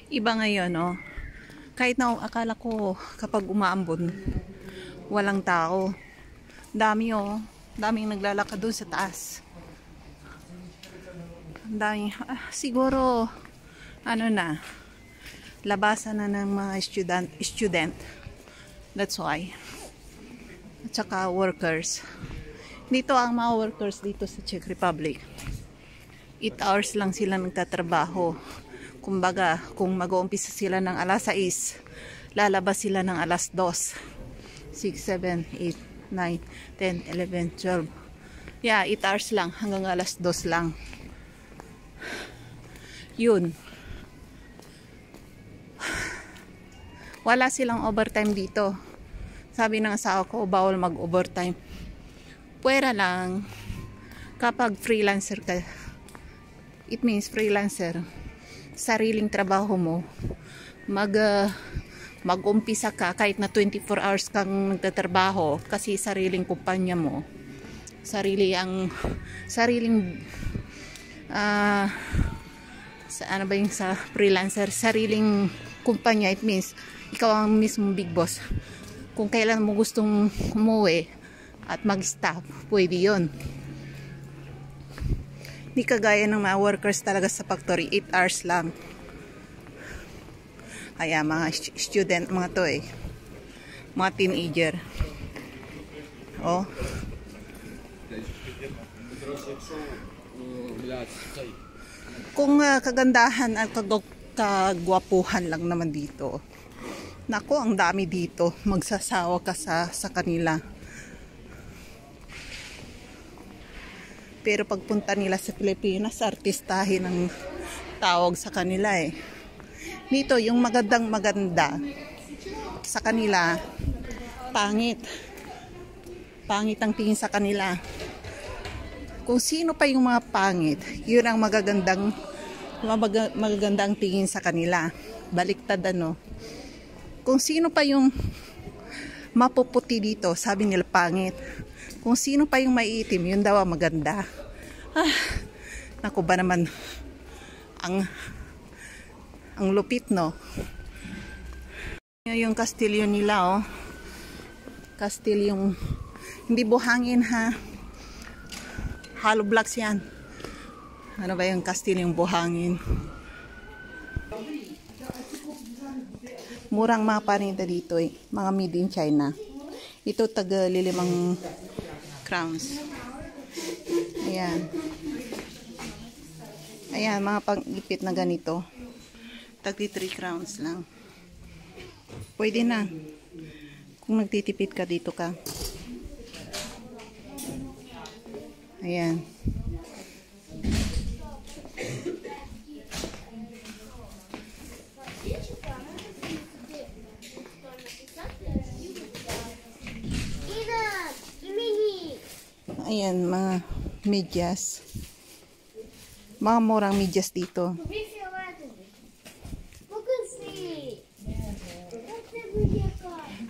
Iba ngayon, no? Kahit na akala ko kapag umaambon, walang tao. Dami, oh. Daming naglalakad doon sa taas. Dami, siguro, ano na, labasan na ng mga student. That's why. At saka workers. Dito ang mga workers dito sa Czech Republic. 8 hours lang sila nagtatrabaho. Kumbaga, kung mag-uumpisa sila ng alas 6, lalabas sila ng alas 2. 6, 7, 8, 9, 10, 11, 12. Yeah, 8 hours lang. Hanggang alas 2 lang. Yun. Wala silang overtime dito. Sabi ng asawa ko, bawal mag-overtime. Pwera lang kapag freelancer ka. It means freelancer. Sariling trabaho mo. Mag-umpisa ka kahit na 24 hours kang nagtatrabaho kasi sariling kumpanya mo. Sariling ano ba yung sa freelancer? Sariling kumpanya. It means ikaw ang mismong big boss. Kung kailan mo gustong umuwi at mag-stop, pwede yun. Hindi kagaya ng mga workers talaga sa factory, 8 hours lang. Kaya mga student, mga to eh. Mga teenager. Oh. Kung kagandahan at kagwapuhan lang naman dito. Nako, ang dami dito. Magsasawa ka sa kanila. Pero pagpunta nila sa Pilipinas, artistahin ang tawag sa kanila eh. Dito, yung maganda sa kanila, pangit. Pangit ang tingin sa kanila. Kung sino pa yung mga pangit, yun ang magagandang tingin sa kanila. Baliktad ano. Kung sino pa yung mapuputi dito, sabi nila pangit. Kung sino pa yung maiitim, yun daw ang maganda. Naku ba naman ang lupit, no? Yung kastilyo nila, oh. Kastilyong hindi buhangin, ha? Hollow blocks yan. Ano ba yung kastilyong buhangin? Murang mga paninda dito, eh. Mga made in China. Ito taga 5 crowns. Ayan. Ayan, mga pang-ipit na ganito. Tagli 3 crowns lang. Pwede na. Kung nagtitipid ka, dito ka. Ayan. Ayan, mga medyas. Mga murang medyas dito.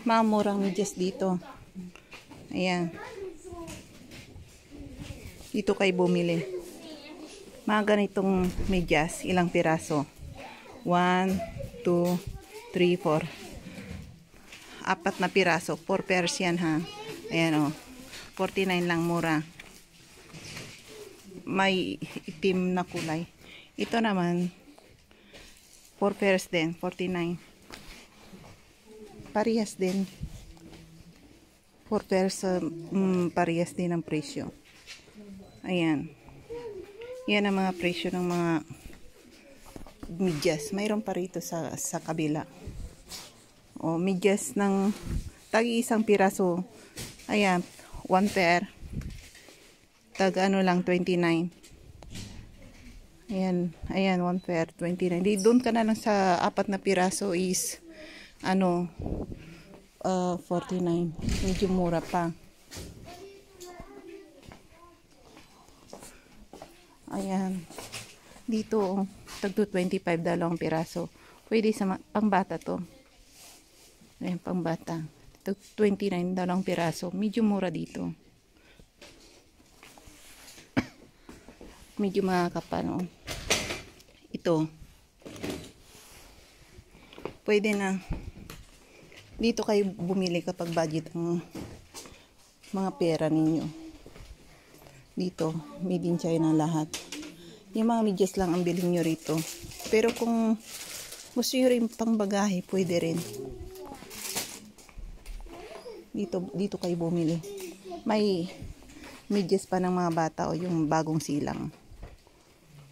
Mga murang medyas dito. Ayan. Dito kayo bumili. Mga ganitong medyas. Ilang piraso? 1, 2, 3, 4. 4 na piraso. 4 pairs yan, ha. Ayan, oh. 49 lang, mura. May itim na kulay. Ito naman 4 pairs din, 49. Parehas din. 4 pairs, parehas din ang presyo. Ayan. Yan ang mga presyo ng mga medyas. Mayroon pa rito sa kabila. O, medyas ng tagi-isang piraso. Ayan. 1 pair. Tag ano lang, 29. Ayan. Ayan, 1 pair, 29. Di, doon ka na lang sa 4 na piraso is, ano, 49. Medyo mura pa. Ayan. Dito, tag 25 dalawang piraso. Pwede sa pangbata to. Ayan, pangbata. 29 dalawang piraso. Medyo mura dito. Medyo makakapal, no? Ito. Pwede na. Dito kayo bumili kapag budget ang mga pera ninyo. Dito, made in China lahat. Yung mga medyas lang ang bilhin nyo rito. Pero kung gusto nyo rin pang bagahe, pwede rin. Dito kayo bumili. May medyas pa ng mga bata o yung bagong silang.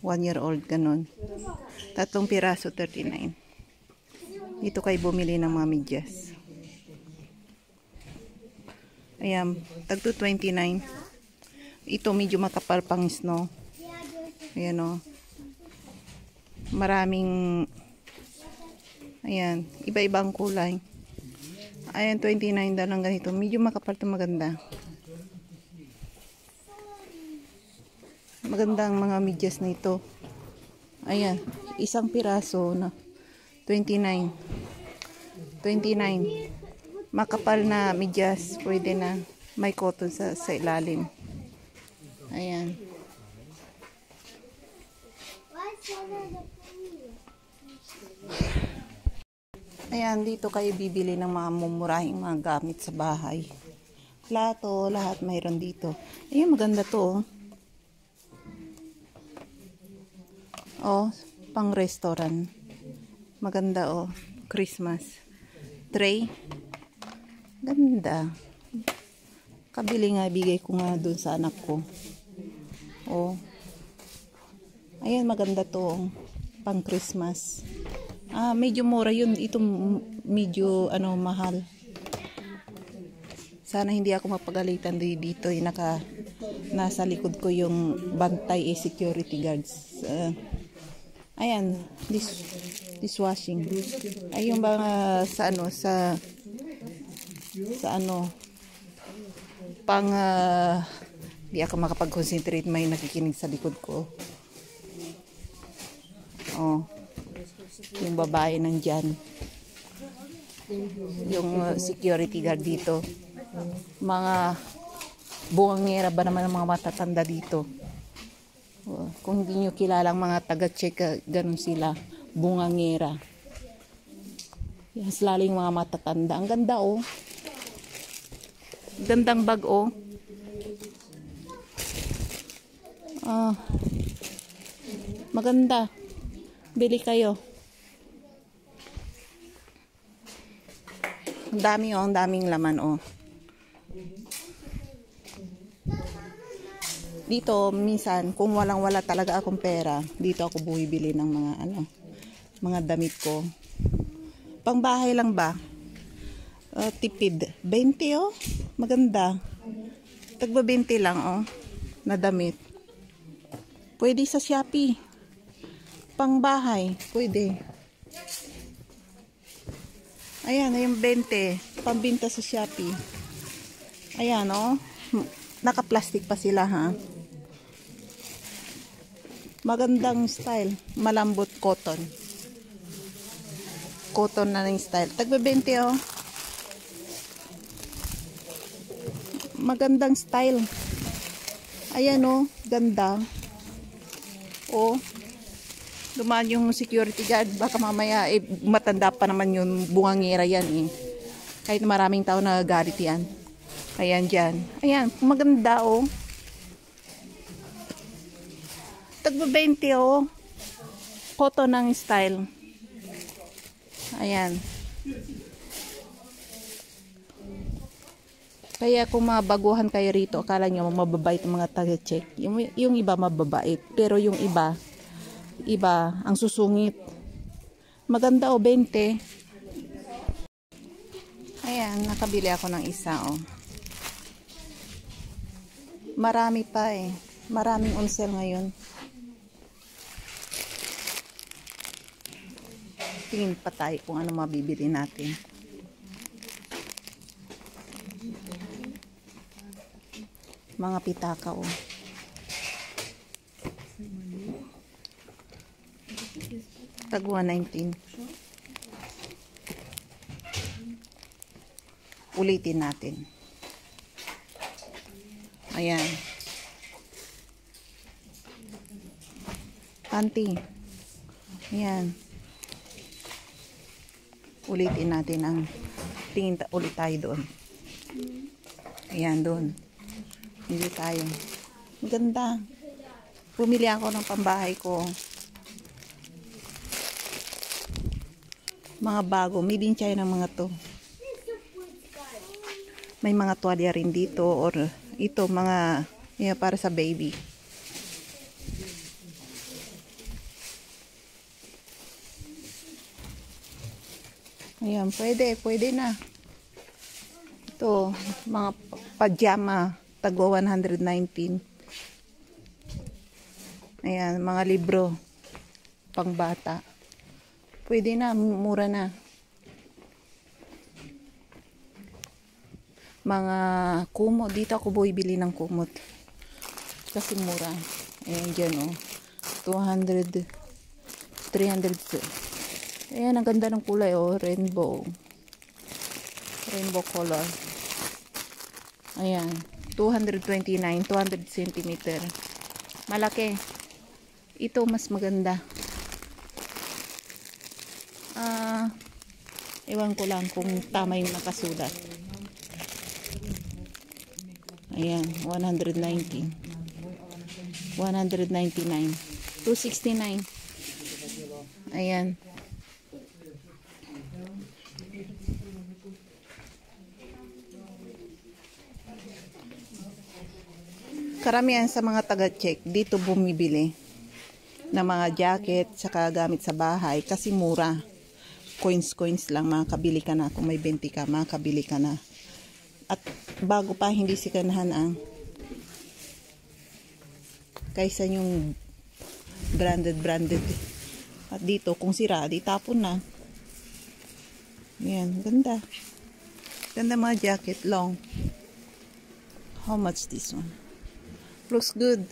1-year-old, ganun. 3 piraso, 39. Dito kayo bumili ng mga medyas. Ayan, tagto 29. Ito medyo makapal pang snow. Ayan o. Maraming, ayan, iba-ibang kulay. Ayan, 29 daw lang ganito. Medyo makapal ito, maganda. Magandang mga medyas na ito. Ayan, isang piraso na 29. Makapal na medyas, pwede na. May cotton sa ilalim. Ayan. Ayan, dito kayo bibili ng mga mumurahing mga gamit sa bahay. Plato, lahat mayroon dito. Ayan, maganda to. Oh, pang restaurant. Maganda oh. Christmas. Tray. Ganda. Kabili nga, bigay ko nga dun sa anak ko. Oh. Ayan, maganda to. Pang Christmas. Medyo mura yun. Ito medyo mahal. Sana hindi ako mapagalitan dito. Nasa likod ko yung bantay security guards. Ayan, dishwashing. Ay yung mga sa pang di ako makapag-concentrate, may nakikinig sa likod ko. Oh. Yung babae nandyan. Yung security guard dito. Mga bungangera ba naman ang mga matatanda dito? Kung hindi nyo kilalang mga taga-check, ganun sila. Bungangera. Yan, lalo yung mga matatanda. Ang ganda oh. Gandang bag oh. Maganda. Bili kayo. Ang dami oh, ang daming laman oh. Dito minsan kung walang-wala talaga akong pera, dito ako bumibili ng mga mga damit ko. Pangbahay lang ba? Tipid. 20 oh. Maganda. Tagba 20 lang oh. Na damit. Pwede sa Shopee. Pangbahay. Pwede. Ayan, yung 20. Pambinta sa Shopee. Ayan oh. Naka-plastic pa sila ha. Magandang style. Malambot cotton. Cotton na ng style. Tagba 20 oh. Magandang style. Ayan oh. Ganda. Oh. Dumaan yung security guard. Baka mamaya matanda pa naman yung bungangera yan eh. Kahit maraming tao na galit yan. Ayan dyan. Ayan. Maganda oh. Tagba 20 oh. Cotton ng style. Ayan. Kaya kung mabaguhan kayo rito, akala nyo mababait ang mga taga-check. Yung iba mababait. Pero yung iba ang susungit. Maganda o 20. Ayan, nakabili ako ng isa oh. Marami pa eh. Maraming on sale ngayon. Tingin pa tayo kung ano mabibili natin. Mga pitaka oh. Tagwa 19. Ulitin natin. Ayan. Panty. Ayan. Ulitin natin ang tingin ulit tayo doon. Ayan, doon. Hindi tayo. Maganda. Bumili ako ng pambahay ko. Mga bago. Made in China mga to. May mga tuwalya rin dito. Or ito, mga para sa baby. Ayan, pwede na. Ito, mga pajama, tagwa 119. Ayan, mga libro, pang bata. Pwede na, mura na. Mga kumot, dito ako bumibili ng kumot. Kasi mura. Ayan dyan, oh. 200, 300. Ayan, ang ganda ng kulay, oh. Rainbow. Rainbow color. Ayan. 229, 200 cm. Malaki. Ito, mas maganda. Ewan ko lang kung tama yung nakasulat. Ayan, 190. 199. 269. Ayan. Karamihan sa mga taga-check dito bumibili ng mga jacket saka gamit sa bahay kasi mura. Coins lang, makakabili ka na. Kung may 20 ka, makakabili ka na. At bago pa, hindi sikanahan ang kaysa yung branded. At dito, kung sira, di tapon na. Ayan, ganda. Ganda mga jacket, long. How much this one? Looks good.